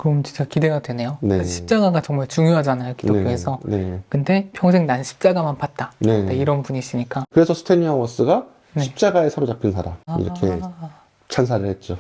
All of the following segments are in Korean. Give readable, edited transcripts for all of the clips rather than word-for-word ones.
그럼 진짜 기대가 되네요. 네. 십자가가 정말 중요하잖아요, 기독교에서. 네. 근데 평생 난 십자가만 봤다. 네. 네, 이런 분이시니까. 그래서 스탠리 하워스가 네. 십자가에 사로잡힌 사람 이렇게 찬사를 했죠.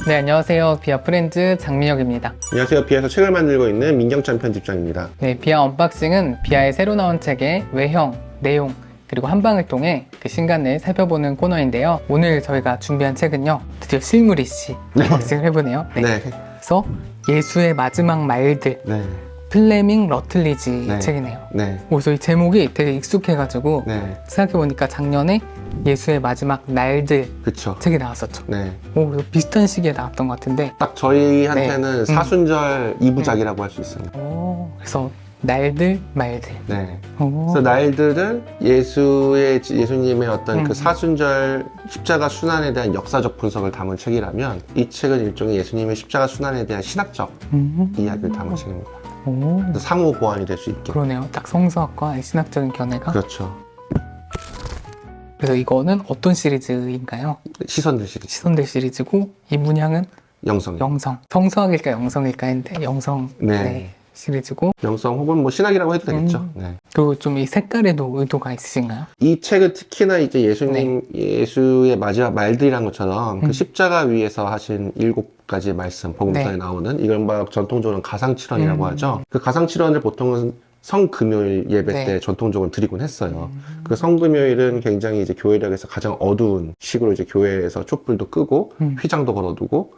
네, 안녕하세요. 비아 프렌즈 장민혁입니다. 안녕하세요. 비아에서 책을 만들고 있는 민경찬 편집장입니다. 네, 비아 언박싱은 비아의 새로 나온 책의 외형, 내용, 그리고 한방을 통해 그 신간을 살펴보는 코너인데요. 오늘 저희가 준비한 책은요, 드디어 실물이씨 언박싱을 해보네요. 네. 네. 그래서 예수의 마지막 말들, 네. 플레밍 러틀리지 네. 책이네요. 네. 그래서 이 제목이 되게 익숙해가지고 네. 생각해보니까 작년에 예수의 마지막 날들 그쵸. 책이 나왔었죠. 네. 그래서 비슷한 시기에 나왔던 것 같은데, 딱 저희한테는 네. 사순절 2부작이라고 할 수 있습니다. 그래서 날들, 말들. 네. 그래서 날들은 예수님의 어떤 그 사순절 십자가 순환에 대한 역사적 분석을 담은 책이라면, 이 책은 일종의 예수님의 십자가 순환에 대한 신학적 이야기를 담은 책입니다. 그래서 상호 보완이 될 수 있게. 그러네요. 딱 성서학과 신학적인 견해가. 그렇죠. 그래서 이거는 어떤 시리즈인가요? 시선들 시리즈. 시선들 시리즈고, 이 문양은 영성. 영성. 성서학일까 영성일까 했는데 영성 네. 시리즈고. 영성 혹은 뭐 신학이라고 해도 되겠죠. 네. 그리고 좀 이 색깔에도 의도가 있으신가요? 이 책은 특히나 이제 예수의 마지막 말들이란 것처럼 그 십자가 위에서 하신 7가지 말씀, 복음서에 나오는, 이걸 막 전통적으로 가상칠언이라고 하죠. 그 가상칠언을 보통은 성금요일 예배 때 전통적으로 드리곤 했어요. 그 성금요일은 굉장히 이제 교회력에서 가장 어두운 식으로 이제 교회에서 촛불도 끄고 휘장도 걸어두고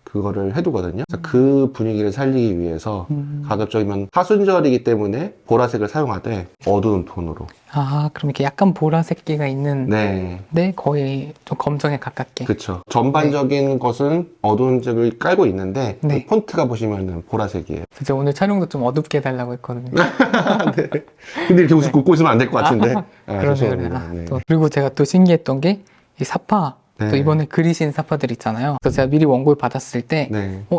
그거를 해두거든요. 그래서 그 분위기를 살리기 위해서 가급적이면 사순절이기 때문에 보라색을 사용하되 어두운 톤으로. 그럼 이렇게 약간 보라색기가 있는, 네, 거의 좀 검정에 가깝게. 그렇죠. 전반적인 것은 어두운 색을 깔고 있는데 그 폰트가 보시면은 보라색이에요. 진짜 오늘 촬영도 좀 어둡게 해달라고 했거든요. 네. 근데 이렇게 웃고 있으면 안 될 것 같은데. 그러네요. 그리고 제가 또 신기했던 게 이 사파. 또 이번에 그리신 사파들 있잖아요. 그래서 제가 미리 원고를 받았을 때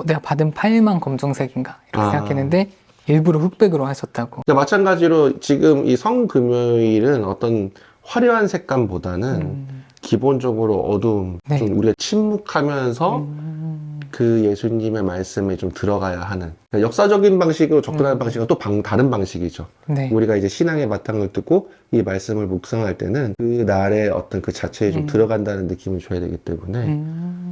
내가 받은 파일만 검정색인가 이렇게 생각했는데 일부러 흑백으로 하셨다고. 마찬가지로 지금 이 성금요일은 어떤 화려한 색감보다는 기본적으로 어두움, 좀 우리가 침묵하면서 그 예수님의 말씀에 좀 들어가야 하는, 그러니까 역사적인 방식으로 접근하는 방식은 또 다른 방식이죠. 우리가 이제 신앙의 바탕을 두고 이 말씀을 묵상할 때는 그 날의 어떤 그 자체에 좀 들어간다는 느낌을 줘야 되기 때문에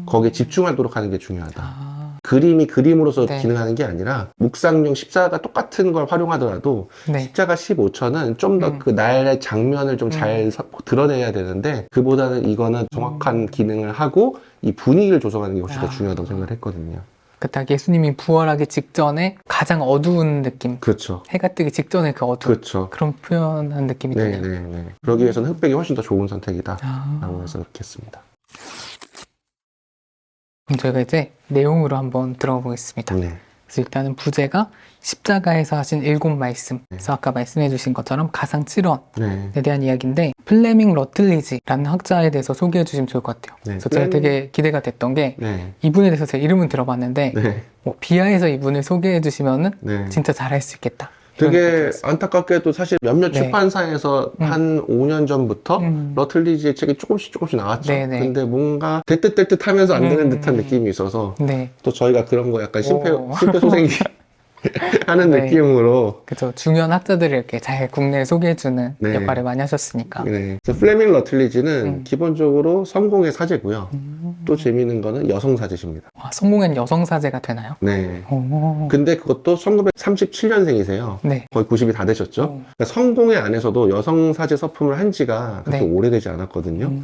거기에 집중하도록 하는 게 중요하다. 그림이 그림으로서 기능하는 게 아니라 묵상용 십자가 똑같은 걸 활용하더라도 십자가 15초는 좀 더 그 날의 장면을 좀 잘 드러내야 되는데, 그보다는 이거는 정확한 기능을 하고 이 분위기를 조성하는 게 훨씬 더 중요하다고 생각을 했거든요. 딱 예수님이 부활하기 직전에 가장 어두운 느낌. 그렇죠. 해가 뜨기 직전에 그 어두운. 그렇죠. 그런 표현한 느낌이 드네요. 그러기 위해서는 흑백이 훨씬 더 좋은 선택이다 라고 해서 그렇게 했습니다. 그럼 저희가 이제 내용으로 한번 들어가 보겠습니다. 그래서 일단은 부제가 십자가에서 하신 7말씀. 그래서 아까 말씀해 주신 것처럼 가상칠언에 대한 이야기인데, 플레밍 러틀리지라는 학자에 대해서 소개해 주시면 좋을 것 같아요. 그래서 제가 되게 기대가 됐던 게 이분에 대해서 제 이름은 들어봤는데 비아에서 이분을 소개해 주시면은 진짜 잘할 수 있겠다. 되게 안타깝게도 사실 몇몇 출판사에서 한 5년 전부터 러틀리지의 책이 조금씩 나왔죠. 근데 뭔가 될 듯 하면서 안 되는 듯한 느낌이 있어서 또 저희가 그런 거 약간 심폐소생이 하는 느낌으로. 그렇죠. 중요한 학자들을 이렇게 잘 국내에 소개해주는 역할을 많이 하셨으니까. 그래서 플레밍 러틀리지는 기본적으로 성공의 사제고요. 또 재미있는 거는 여성 사제십니다. 성공한 여성 사제가 되나요? 근데 그것도 1937년생이세요. 거의 90이 다 되셨죠. 그러니까 성공의 안에서도 여성 사제 서품을 한 지가 그렇게 오래되지 않았거든요.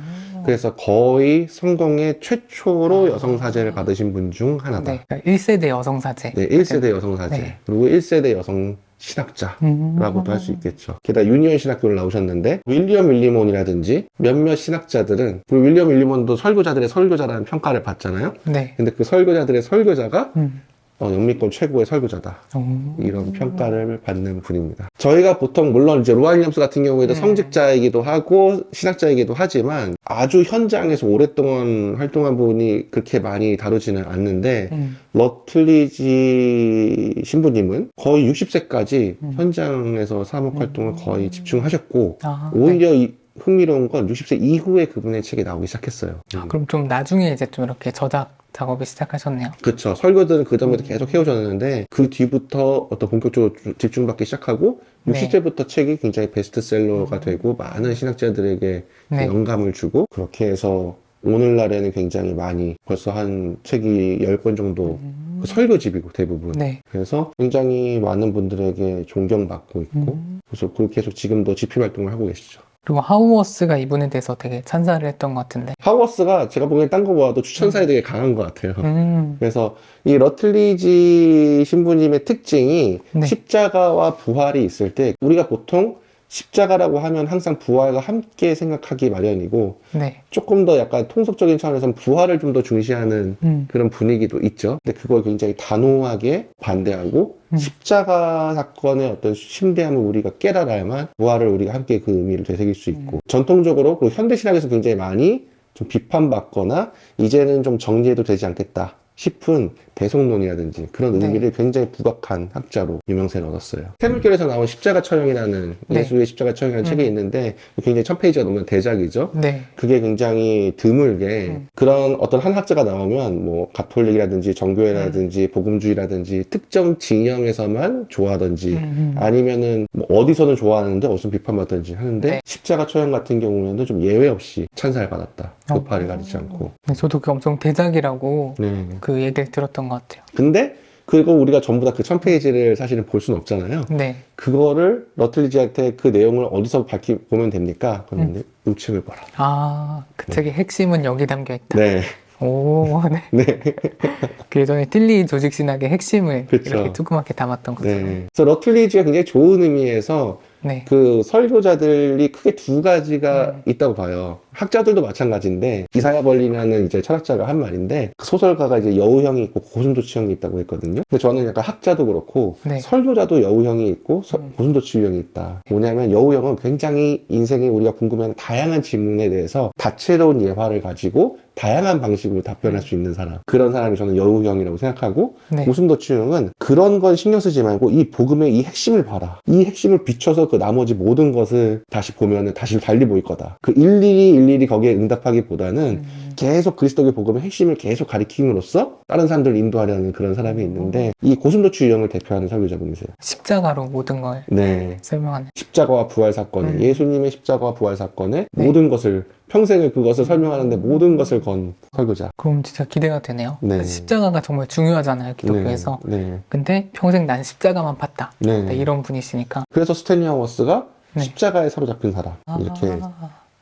그래서 거의 성공의 최초로 여성 사제를 받으신 분 중 하나다. 그러니까 1세대 여성 사제. 1세대 여성 사제. 그리고 1세대 여성 신학자라고도 할 수 있겠죠. 게다가 유니온 신학교를 나오셨는데, 윌리엄 윌리몬이라든지 몇몇 신학자들은, 그리고 윌리엄 윌리몬도 설교자들의 설교자라는 평가를 받잖아요. 근데 그 설교자들의 설교자가 영미권 최고의 설교자다, 이런 평가를 받는 분입니다. 저희가 보통 물론 이제 로안 윌리엄스 같은 경우에도 성직자이기도 하고 신학자이기도 하지만 아주 현장에서 오랫동안 활동한 분이 그렇게 많이 다루지는 않는데, 러틀리지 신부님은 거의 60세까지 현장에서 사목 활동을 거의 집중하셨고, 오히려 흥미로운 건 60세 이후에 그분의 책이 나오기 시작했어요. 그럼 좀 나중에 이제 좀 이렇게 저작 작업을 시작하셨네요. 그쵸. 설교들은 그 전부터 계속 해오셨는데 그 뒤부터 어떤 본격적으로 집중받기 시작하고 60세부터 책이 굉장히 베스트셀러가 되고 많은 신학자들에게 영감을 주고 그렇게 해서 오늘날에는 굉장히 많이 벌써 한 책이 10권 정도 그 설교집이고 대부분. 그래서 굉장히 많은 분들에게 존경받고 있고 그래서 계속 지금도 집필 활동을 하고 계시죠. 그리고 하우어스가 이분에 대해서 되게 찬사를 했던 것 같은데. 하우어스가 제가 보기엔 딴 거보다도 추천사에 되게 강한 것 같아요. 그래서 이 러틀리지 신부님의 특징이 십자가와 부활이 있을 때 우리가 보통 십자가라고 하면 항상 부활과 함께 생각하기 마련이고 조금 더 약간 통속적인 차원에서는 부활을 좀 더 중시하는 그런 분위기도 있죠. 근데 그걸 굉장히 단호하게 반대하고 십자가 사건의 어떤 심대함을 우리가 깨달아야만 부활을 우리가 함께 그 의미를 되새길 수 있고 전통적으로 그리고 현대신학에서 굉장히 많이 좀 비판받거나 이제는 좀 정리해도 되지 않겠다 싶은 대속론이라든지 그런 의미를 굉장히 부각한 학자로 유명세를 얻었어요. 태물결에서 나온 십자가 처형이라는 예수의 십자가 처형이라는 책이 있는데 굉장히 1000페이지가 넘는 대작이죠. 그게 굉장히 드물게 그런 어떤 한 학자가 나오면 뭐 가톨릭이라든지 정교회라든지 복음주의라든지 특정 진영에서만 좋아하든지 아니면은 뭐 어디서는 좋아하는데 어디서 비판받든지 하는데 십자가 처형 같은 경우에는 좀 예외 없이 찬사를 받았다. 교파를 가리지 않고. 저도 그 엄청 대작이라고 그 얘기를 들었던 것 같아요. 근데 그거 우리가 전부 다 그 1000페이지를 사실은 볼 수는 없잖아요. 그거를 러틀리지한테 그 내용을 어디서 보면 됩니까? 그러면 우측을 봐라. 그 책의 핵심은 여기 담겨 있다. 오, 네. 그 예전에 틸리 조직신학의 핵심을 이렇게 조그맣게 담았던 거죠. 그래서 러틀리지가 굉장히 좋은 의미에서 그 설교자들이 크게 두 가지가 있다고 봐요. 학자들도 마찬가지인데 이사야 벌린이라는 이제 철학자가 한 말인데 그 소설가가 이제 여우형이 있고 고슴도치형이 있다고 했거든요. 근데 저는 약간 학자도 그렇고 설교자도 여우형이 있고 고슴도치형이 있다. 뭐냐면 여우형은 굉장히 인생에 우리가 궁금해하는 다양한 질문에 대해서 다채로운 예화를 가지고 다양한 방식으로 답변할 수 있는 사람. 그런 사람이 저는 여우형이라고 생각하고 고슴도치형은 그런 건 신경 쓰지 말고 이 복음의 이 핵심을 봐라. 이 핵심을 비춰서 그 나머지 모든 것을 다시 보면은 다시 달리 보일 거다. 그 일일이 거기에 응답하기보다는 계속 그리스도의 복음의 핵심을 계속 가리킴으로써 다른 사람들을 인도하려는 그런 사람이 있는데 이 고슴도치 유형을 대표하는 설교자분이세요. 십자가로 모든 걸 설명하는 십자가와 부활 사건에 예수님의 십자가와 부활 사건에 모든 것을 평생을 그것을 설명하는데 모든 것을 건 설교자. 그럼 진짜 기대가 되네요. 십자가가 정말 중요하잖아요, 기독교에서. 근데 평생 난 십자가만 팠다. 이런 분이시니까. 그래서 스탠리 하워스가 십자가에 사로잡힌 사람 이렇게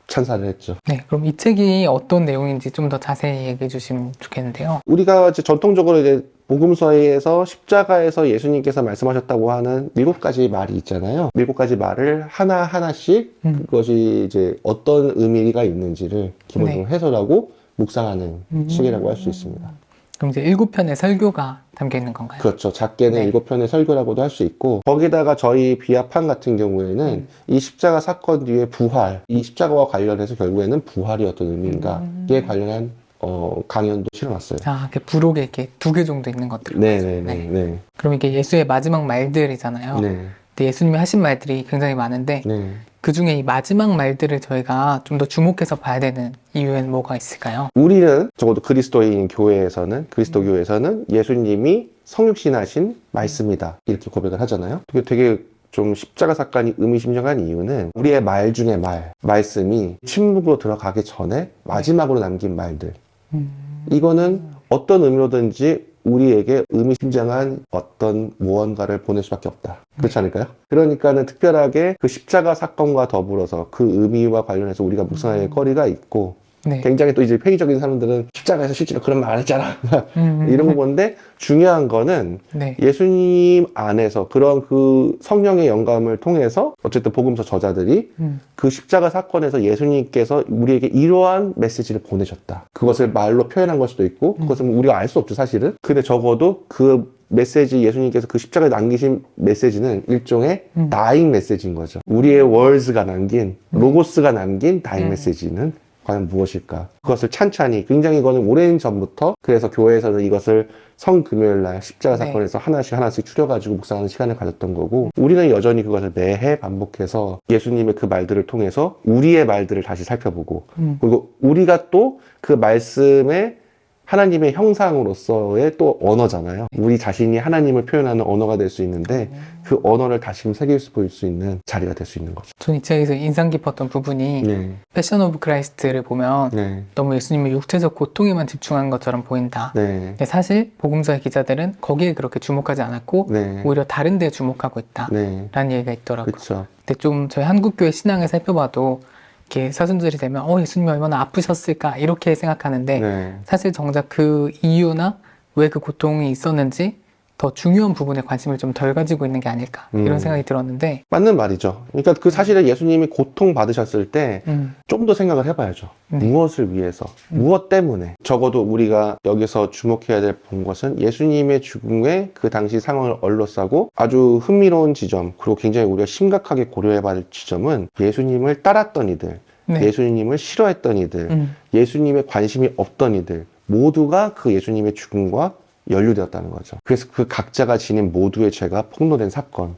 찬사를 했죠. 그럼 이 책이 어떤 내용인지 좀 더 자세히 얘기해 주시면 좋겠는데요. 우리가 이제 전통적으로 이제 복음서에서 십자가에서 예수님께서 말씀하셨다고 하는 7가지 말이 있잖아요. 7가지 말을 하나하나씩 그것이 이제 어떤 의미가 있는지를 기본적으로 해설하고 묵상하는 책이라고 할 수 있습니다. 그럼 이제 7편의 설교가 담겨 있는 건가요? 그렇죠. 작게는 7편의 설교라고도 할 수 있고 거기다가 저희 비아판 같은 경우에는 이 십자가 사건 뒤에 부활, 이 십자가와 관련해서 결국에는 부활이 어떤 의미인가에 관련한 강연도 실어놨어요. 이렇게 부록에 이렇게 2개 정도 있는 것들. 네. 그럼 이게 예수의 마지막 말들이잖아요. 근데 예수님이 하신 말들이 굉장히 많은데 그 중에 이 마지막 말들을 저희가 좀 더 주목해서 봐야 되는 이유엔 뭐가 있을까요? 우리는 적어도 그리스도인 교회에서는 그리스도 교회에서는 예수님이 성육신하신 말씀이다 이렇게 고백을 하잖아요. 그게 되게 좀 십자가 사건이 의미심장한 이유는 우리의 말 중에 말씀이 침묵으로 들어가기 전에 마지막으로 남긴 말들 이거는 어떤 의미로든지 우리에게 의미심장한 어떤 무언가를 보낼 수밖에 없다. 그렇지 않을까요? 그러니까는 특별하게 그 십자가 사건과 더불어서 그 의미와 관련해서 우리가 묵상할 거리가 있고 굉장히 또 이제 폐기적인 사람들은 십자가에서 실제로 그런 말 안 했잖아. 이런 거 보는데 중요한 거는 예수님 안에서 그런 그 성령의 영감을 통해서 어쨌든 복음서 저자들이 그 십자가 사건에서 예수님께서 우리에게 이러한 메시지를 보내셨다. 그것을 말로 표현한 걸 수도 있고 그것은 우리가 알 수 없죠 사실은. 근데 적어도 그 메시지 예수님께서 그 십자가에 남기신 메시지는 일종의 다잉 메시지인 거죠. 우리의 월즈가 남긴 로고스가 남긴 다잉 메시지는 과연 무엇일까? 그것을 찬찬히, 굉장히 이거는 오랜 전부터, 그래서 교회에서는 이것을 성금요일날 십자가 네. 사건에서 하나씩 추려가지고 묵상하는 시간을 가졌던 거고, 우리는 여전히 그것을 매해 반복해서 예수님의 그 말들을 통해서 우리의 말들을 다시 살펴보고, 그리고 우리가 또 그 말씀에 하나님의 형상으로서의 또 언어잖아요. 우리 자신이 하나님을 표현하는 언어가 될 수 있는데 그 언어를 다시금 새길 수 보일 수 있는 자리가 될 수 있는 거죠. 전 이 책에서 인상 깊었던 부분이 패션 오브 크라이스트를 보면 너무 예수님의 육체적 고통에만 집중한 것처럼 보인다. 근데 사실 복음서의 기자들은 거기에 그렇게 주목하지 않았고 오히려 다른 데에 주목하고 있다 라는 얘기가 있더라고요. 그쵸. 근데 좀 저희 한국교회 신앙을 살펴봐도 이렇게 사순절이 되면 예수님이 얼마나 아프셨을까 이렇게 생각하는데 사실 정작 그 이유나 왜 그 고통이 있었는지 더 중요한 부분에 관심을 좀 덜 가지고 있는 게 아닐까 이런 생각이 들었는데 맞는 말이죠. 그러니까 그 사실은 예수님이 고통 받으셨을 때 좀 더 생각을 해봐야죠. 무엇을 위해서, 무엇 때문에. 적어도 우리가 여기서 주목해야 될 본 것은 예수님의 죽음의 그 당시 상황을 얼러싸고 아주 흥미로운 지점, 그리고 굉장히 우리가 심각하게 고려해봐야 할 지점은 예수님을 따랐던 이들, 예수님을 싫어했던 이들, 예수님에 관심이 없던 이들 모두가 그 예수님의 죽음과 연루되었다는 거죠. 그래서 그 각자가 지닌 모두의 죄가 폭로된 사건,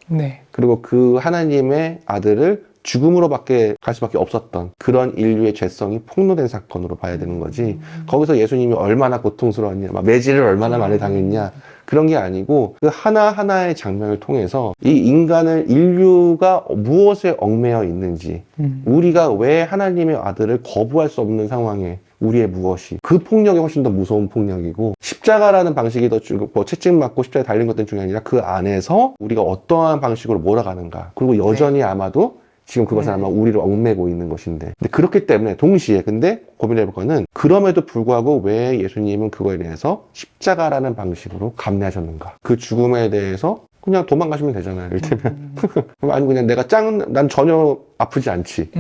그리고 그 하나님의 아들을 죽음으로 갈 수밖에 없었던 그런 인류의 죄성이 폭로된 사건으로 봐야 되는 거지. 거기서 예수님이 얼마나 고통스러웠냐, 막 매질을 얼마나 많이 당했냐, 그런 게 아니고 그 하나하나의 장면을 통해서 이 인류가 무엇에 얽매여 있는지, 우리가 왜 하나님의 아들을 거부할 수 없는 상황에 우리의 무엇이, 그 폭력이 훨씬 더 무서운 폭력이고, 십자가라는 방식이 더 채찍맞고 십자가에 달린 것들이 중요한 게 아니라 그 안에서 우리가 어떠한 방식으로 몰아가는가, 그리고 여전히 아마도 지금 그것은 아마 우리를 얽매고 있는 것인데, 근데 그렇기 때문에 동시에 근데 고민해볼 거는, 그럼에도 불구하고 왜 예수님은 그거에 대해서 십자가라는 방식으로 감내하셨는가, 그 죽음에 대해서 그냥 도망가시면 되잖아요. 이를테면 아니 그냥 난 전혀 아프지 않지.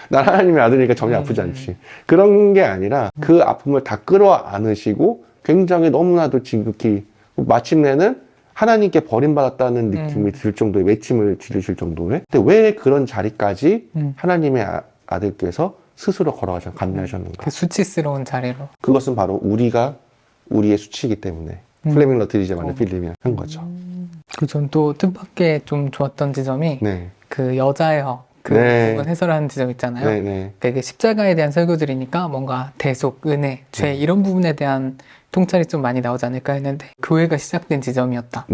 난 하나님의 아들이니까 전혀 아프지 않지. 그런 게 아니라 그 아픔을 다 끌어안으시고 굉장히 너무나도 지극히, 마침내는 하나님께 버림받았다는 느낌이 들 정도의 외침을 지르실 정도의. 근데 왜 그런 자리까지 하나님의 아들께서 스스로 감내하셨는가? 그 수치스러운 자리로. 그것은 바로 우리가 우리의 수치이기 때문에 플레밍 러틀리지가 만든 필름이 한 거죠. 전 또 뜻밖의 좀 좋았던 지점이 그 여자여 그 부분 해설하는 지점 있잖아요. 그러니까 이게 십자가에 대한 설교들이니까 뭔가 대속, 은혜, 죄 이런 부분에 대한 통찰이 좀 많이 나오지 않을까 했는데 교회가 시작된 지점이었다.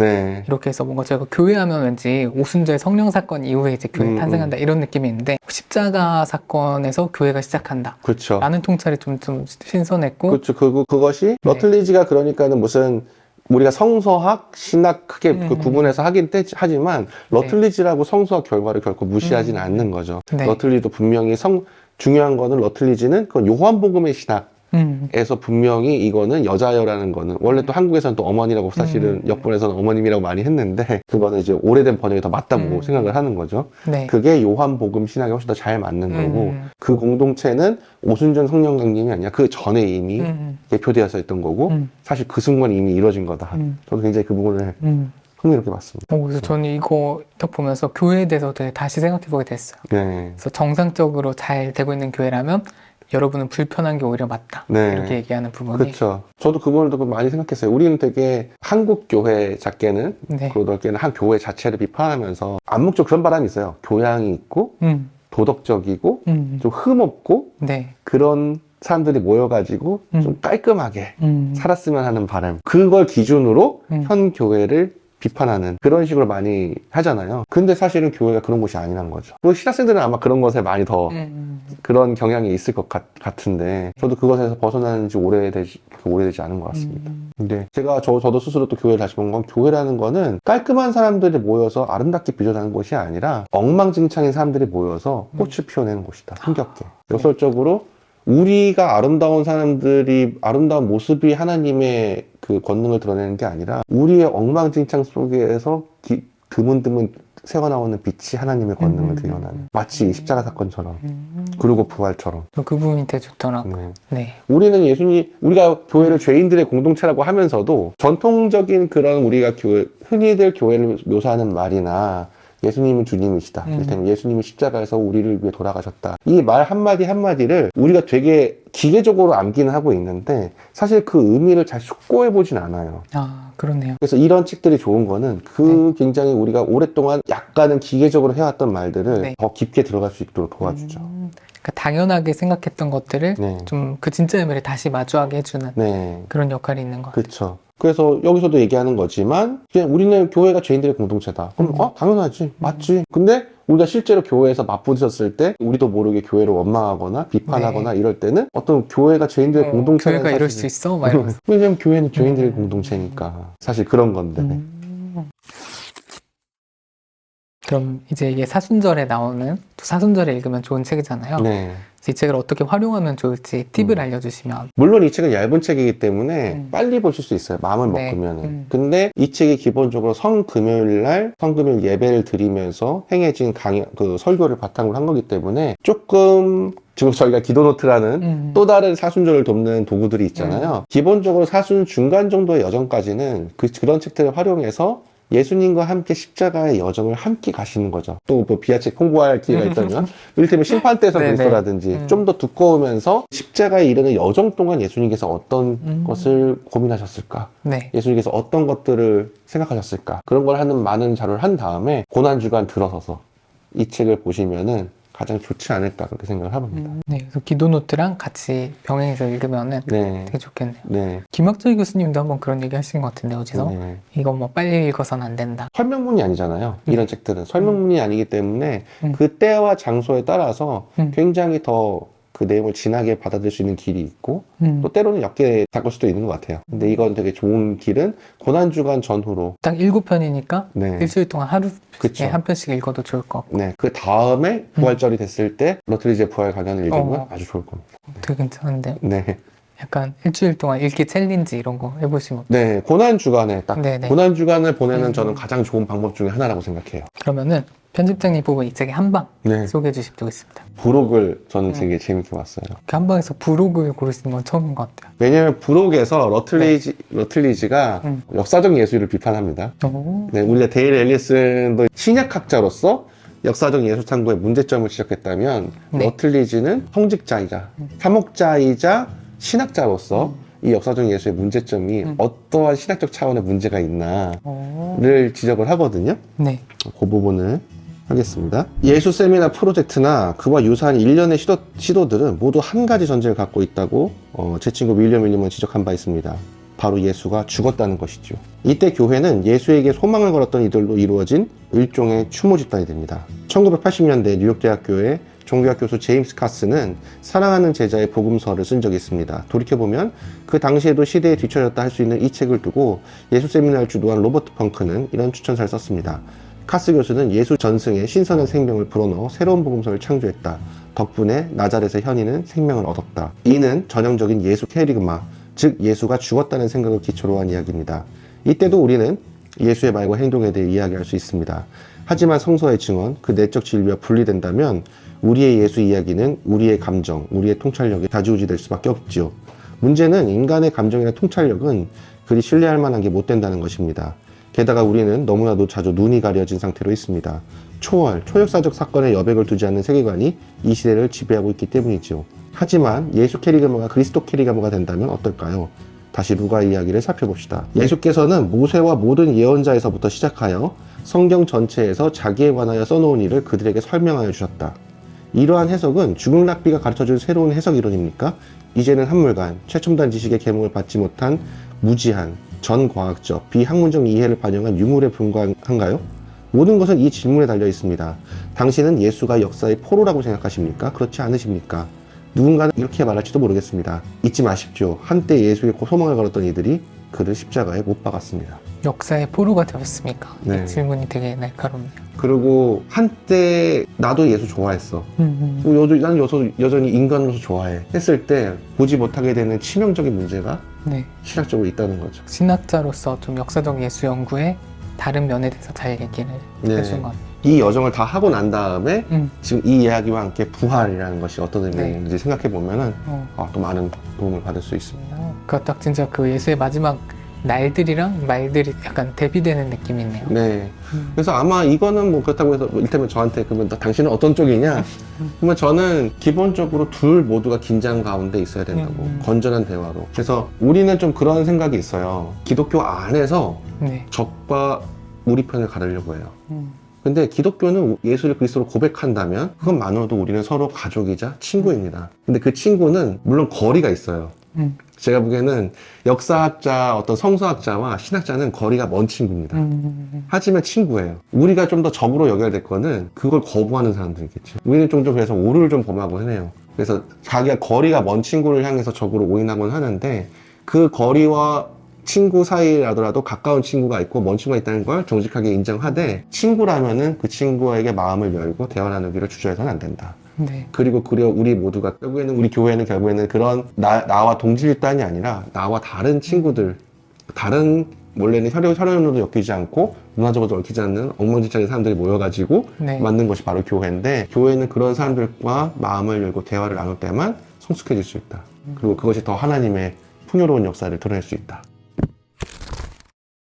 이렇게 해서 뭔가 저희가 교회하면 왠지 오순절 성령 사건 이후에 이제 교회 탄생한다 이런 느낌이 있는데, 십자가 사건에서 교회가 시작한다. 라는 통찰이 좀 신선했고. 그렇죠. 그것이 러틀리지가 그러니까는 무슨 우리가 성서학, 신학 크게 그 구분해서 하긴 하지만 러틀리지라고 성서학 결과를 결코 무시하지는 않는 거죠. 러틀리도 분명히 중요한 거는 러틀리지는 그건 요한복음의 신학 에서 분명히 이거는 여자여라는 거는, 원래 또 한국에서는 또 어머니라고 사실은 역본에서는 어머님이라고 많이 했는데 그거는 이제 오래된 번역이 더 맞다고 생각을 하는 거죠. 그게 요한복음 신학에 훨씬 더 잘 맞는 거고, 그 공동체는 오순절 성령 강림이 아니라 그 전에 이미 대표되어서 있던 거고, 사실 그 순간에 이미 이루어진 거다. 저도 굉장히 그 부분을 흥미롭게 봤습니다. 그래서 저는 이거 딱 보면서 교회에 대해서 되게 다시 생각해보게 됐어요. 그래서 정상적으로 잘 되고 있는 교회라면 여러분은 불편한 게 오히려 맞다. 이렇게 얘기하는 부분이. 그렇죠. 저도 그 부분을 또 많이 생각했어요. 우리는 되게 한국 교회 작게는, 그리고 넓게는 한 교회 자체를 비판하면서 암묵적 그런 바람이 있어요. 교양이 있고, 도덕적이고, 좀 흠없고, 그런 사람들이 모여가지고 좀 깔끔하게 살았으면 하는 바람. 그걸 기준으로 현 교회를 비판하는 그런 식으로 많이 하잖아요. 근데 사실은 교회가 그런 곳이 아니란 거죠. 그리고 신학생들은 아마 그런 것에 많이 더 그런 경향이 있을 것 같은데, 저도 그것에서 벗어나는 지 오래되지 않은 것 같습니다. 근데 저도 스스로 또 교회를 다시 본 건, 교회라는 거는 깔끔한 사람들이 모여서 아름답게 빚어나는 곳이 아니라 엉망진창인 사람들이 모여서 꽃을 피워내는 곳이다. 힘겹게. 요설적으로 우리가 아름다운 사람들이, 아름다운 모습이 하나님의 그 권능을 드러내는 게 아니라 우리의 엉망진창 속에서 드문드문 새어나오는 빛이 하나님의 권능을 드러나는, 마치 십자가 사건처럼, 그리고 부활처럼. 그 부분이 되게 좋더라고요. 우리는 우리가 교회를 죄인들의 공동체라고 하면서도 전통적인 그런 우리가 흔히들 교회를 묘사하는 말이나 예수님은 주님이시다. 이를테면 예수님이 십자가에서 우리를 위해 돌아가셨다. 이 말 한마디 한마디를 우리가 되게 기계적으로 암기는 하고 있는데 사실 그 의미를 잘 숙고해보진 않아요. 아, 그렇네요. 그래서 이런 책들이 좋은 거는 굉장히 우리가 오랫동안 약간은 기계적으로 해왔던 말들을 더 깊게 들어갈 수 있도록 도와주죠. 그러니까 당연하게 생각했던 것들을 좀 그 진짜 의미를 다시 마주하게 해주는 그런 역할이 있는 것 같아요. 그렇죠. 그래서 여기서도 얘기하는 거지만 그냥 우리는 교회가 죄인들의 공동체다. 그럼 당연하지. 맞지. 근데 우리가 실제로 교회에서 맞부딪혔을 때 우리도 모르게 교회를 원망하거나 비판하거나 이럴 때는 어떤 교회가 죄인들의 공동체라는 교회가 이럴 수 있어? 막 이러면서. 왜냐면 교회는 죄인들의 공동체니까 사실 그런 건데. 그럼 이제 이게 사순절에 나오는, 또 사순절에 읽으면 좋은 책이잖아요. 그래서 이 책을 어떻게 활용하면 좋을지 팁을 알려주시면. 물론 이 책은 얇은 책이기 때문에 빨리 보실 수 있어요. 마음을 먹으면은. 근데 이 책이 기본적으로 성금요일날 성금요일 예배를 드리면서 행해진 그 설교를 바탕으로 한 거기 때문에 조금 지금 저희가 기도노트라는 또 다른 사순절을 돕는 도구들이 있잖아요. 기본적으로 사순 중간 정도의 여정까지는 그런 책들을 활용해서 예수님과 함께 십자가의 여정을 함께 가시는 거죠. 또 뭐 비아책 홍보할 기회가 있다면 이를테면 심판대에서 그리스도라든지 좀 더 두꺼우면서 십자가에 이르는 여정 동안 예수님께서 어떤 것을 고민하셨을까? 예수님께서 어떤 것들을 생각하셨을까? 그런 걸 하는 많은 자료를 한 다음에 고난주간 들어서서 이 책을 보시면은 가장 좋지 않을까 그렇게 생각을 해봅니다. 그래서 기도노트랑 같이 병행해서 읽으면은 되게 좋겠네요. 김학철 교수님도 한번 그런 얘기 하신 것 같은데 어디서? 이거 뭐 빨리 읽어서는 안 된다. 설명문이 아니잖아요. 이런 책들은 설명문이 아니기 때문에 그 때와 장소에 따라서 굉장히 더 그 내용을 진하게 받아들일 수 있는 길이 있고 또 때로는 옅게 닦을 수도 있는 것 같아요. 근데 이건 되게 좋은 길은 고난주간 전후로 딱 7편이니까 일주일 동안 하루에 한 편씩 읽어도 좋을 것 같고 그 다음에 부활절이 됐을 때 러틀리지의 부활 강연을 읽으면 아주 좋을 겁니다. 되게 괜찮은데요? 약간 일주일 동안 읽기 챌린지 이런 거 해보시면 고난주간에 딱 고난주간을 보내는 저는 가장 좋은 방법 중에 하나라고 생각해요. 그러면은 편집장님 뽑은 이 책의 한방 소개해 주시면 되겠습니다. 부록을 저는 되게 재밌게 봤어요. 그 한방에서 부록을 고르시는 건 처음인 것 같아요. 왜냐면 부록에서 러틀리지가 역사적 예술을 비판합니다. 우리가 데일 앨리슨도 신약학자로서 역사적 예술 탐구의 문제점을 지적했다면 러틀리지는 성직자이자 사목자이자 신학자로서 이 역사적 예술의 문제점이 어떠한 신학적 차원의 문제가 있나를 지적을 하거든요. 그 부분을 하겠습니다. 예수 세미나 프로젝트나 그와 유사한 일련의 시도들은 모두 한 가지 전제를 갖고 있다고 제 친구 윌리엄 윌리엄은 지적한 바 있습니다. 바로 예수가 죽었다는 것이죠. 이때 교회는 예수에게 소망을 걸었던 이들로 이루어진 일종의 추모 집단이 됩니다. 1980년대 뉴욕대학교의 종교학 교수 제임스 카스는 사랑하는 제자의 복음서를 쓴 적이 있습니다. 돌이켜보면 그 당시에도 시대에 뒤처졌다 할 수 있는 이 책을 두고 예수 세미나를 주도한 로버트 펑크는 이런 추천사를 썼습니다. 카스 교수는 예수 전승에 신선한 생명을 불어넣어 새로운 복음서를 창조했다. 덕분에 나자렛의 현인은 생명을 얻었다. 이는 전형적인 예수 캐리그마, 즉 예수가 죽었다는 생각을 기초로 한 이야기입니다. 이때도 우리는 예수의 말과 행동에 대해 이야기할 수 있습니다. 하지만 성서의 증언, 그 내적 진리와 분리된다면 우리의 예수 이야기는 우리의 감정, 우리의 통찰력에 좌지우지될 수밖에 없지요. 문제는 인간의 감정이나 통찰력은 그리 신뢰할 만한 게 못 된다는 것입니다. 게다가 우리는 너무나도 자주 눈이 가려진 상태로 있습니다. 초역사적 사건에 여백을 두지 않는 세계관이 이 시대를 지배하고 있기 때문이죠. 하지만 예수 캐리그마가 그리스도 캐리그마가 된다면 어떨까요? 다시 루가 이야기를 살펴봅시다. 예수께서는 모세와 모든 예언자에서부터 시작하여 성경 전체에서 자기에 관하여 써놓은 일을 그들에게 설명하여 주셨다. 이러한 해석은 주극락비가 가르쳐준 새로운 해석 이론입니까? 이제는 한물간 최첨단 지식의 계몽을 받지 못한 무지한 전과학적 비학문적 이해를 반영한 유물에 불과한가요? 모든 것은 이 질문에 달려 있습니다. 당신은 예수가 역사의 포로라고 생각하십니까? 그렇지 않으십니까? 누군가는 이렇게 말할지도 모르겠습니다. 잊지 마십시오. 한때 예수의 소망을 걸었던 이들이 그를 십자가에 못 박았습니다. 역사의 포로가 되었습니까? 이 질문이 되게 날카롭네요. 그리고 한때 나도 예수 좋아했어. 나는 여전히 인간으로서 좋아해. 했을 때 보지 못하게 되는 치명적인 문제가 신학적으로 있다는 거죠. 신학자로서 좀 역사적 예수 연구의 다른 면에 대해서 잘 얘기를 해준 것 같아요. 이 여정을 다 하고 난 다음에 지금 이 이야기와 함께 부활이라는 것이 어떤 의미인지 생각해 보면은 또 많은 도움을 받을 수 있습니다. 그 딱 진짜 그 예수의 마지막 날들이랑 말들이 약간 대비되는 느낌이 있네요. 네. 그래서 아마 이거는 뭐 그렇다고 해서 뭐 이를테면 저한테 그러면 당신은 어떤 쪽이냐? 그러면 저는 기본적으로 둘 모두가 긴장 가운데 있어야 된다고. 건전한 대화로. 그래서 우리는 좀 그런 생각이 있어요. 기독교 안에서 네. 적과 우리 편을 가르려고 해요. 근데 기독교는 예수를 그리스도로 고백한다면 그것만으로도 우리는 서로 가족이자 친구입니다. 근데 그 친구는 물론 거리가 있어요. 제가 보기에는 역사학자, 어떤 성서학자와 신학자는 거리가 먼 친구입니다. 하지만 친구예요. 우리가 좀 더 적으로 여겨야 될 거는 그걸 거부하는 사람들이겠죠. 우리는 종종 그래서 오류를 좀 범하곤 해요. 그래서 자기가 거리가 먼 친구를 향해서 적으로 오인하곤 하는데 그 거리와 친구 사이라더라도 가까운 친구가 있고 먼 친구가 있다는 걸 정직하게 인정하되 친구라면은 그 친구에게 마음을 열고 대화 나누기를 주저해서는 안 된다. 네. 그리고 우리 모두가 결국에는 우리 교회는 결국에는 그런 나와 동질단이 아니라 나와 다른 친구들, 다른 원래는 혈연으로 엮이지 않고 문화적으로 얽히지 않는 엉망진창의 사람들이 모여가지고 네. 만든 것이 바로 교회인데 교회는 그런 사람들과 마음을 열고 대화를 나눌 때만 성숙해질 수 있다. 그리고 그것이 더 하나님의 풍요로운 역사를 드러낼 수 있다.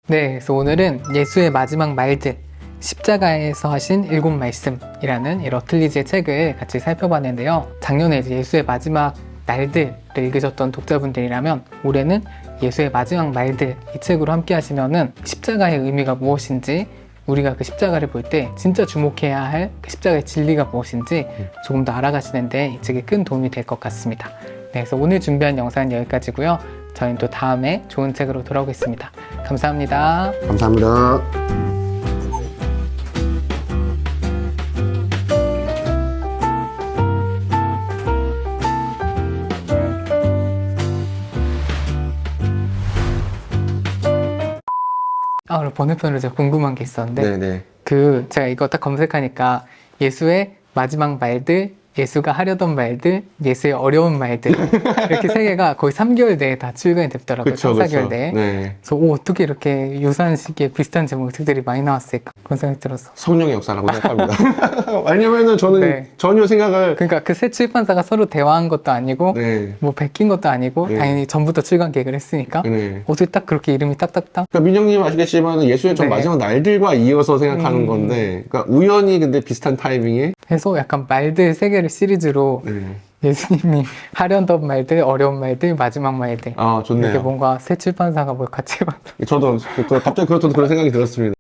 네, 그래서 오늘은 예수의 마지막 말들, 십자가에서 하신 7말씀이라는 이 러틀리지의 책을 같이 살펴봤는데요. 작년에 이제 예수의 마지막 날들을 읽으셨던 독자분들이라면 올해는 예수의 마지막 말들 이 책으로 함께 하시면은 십자가의 의미가 무엇인지 우리가 그 십자가를 볼 때 진짜 주목해야 할 그 십자가의 진리가 무엇인지 조금 더 알아가시는데 이 책이 큰 도움이 될 것 같습니다. 네, 그래서 오늘 준비한 영상은 여기까지고요. 저희는 또 다음에 좋은 책으로 돌아오겠습니다. 감사합니다. 감사합니다. 그리고 번외편으로 제가 궁금한 게 있었는데 네네. 제가 이거 딱 검색하니까 예수의 마지막 말들, 예수가 하려던 말들, 예수의 어려운 말들 이렇게 세 개가 거의 3개월 내에 다 출간이 됐더라고요. 그쵸, 3, 4개월 그쵸. 내에. 네. 그래서 어떻게 이렇게 유사한 시기에 비슷한 제목의 책들이 많이 나왔을까 그런 생각이 들었어. 성령의 역사라고 생각합니다. 왜냐면은 저는 네. 전혀 생각을 그러니까 그 세 출판사가 서로 대화한 것도 아니고 네. 뭐 베낀 것도 아니고 네. 당연히 전부터 출간 계획을 했으니까 네. 어떻게 딱 그렇게 이름이 딱딱딱 그러니까 민영님 아시겠지만 예수의 전 네. 마지막 날들과 이어서 생각하는 건데 그러니까 우연히 근데 비슷한 타이밍에 해서 약간 말들 세 개를 시리즈로 네. 예수님이 하려던 말들, 어려운 말들, 마지막 말들 아 좋네요. 이렇게 뭔가 새 출판사가 뭘 같이 저도 갑자기 그런 생각이 들었습니다.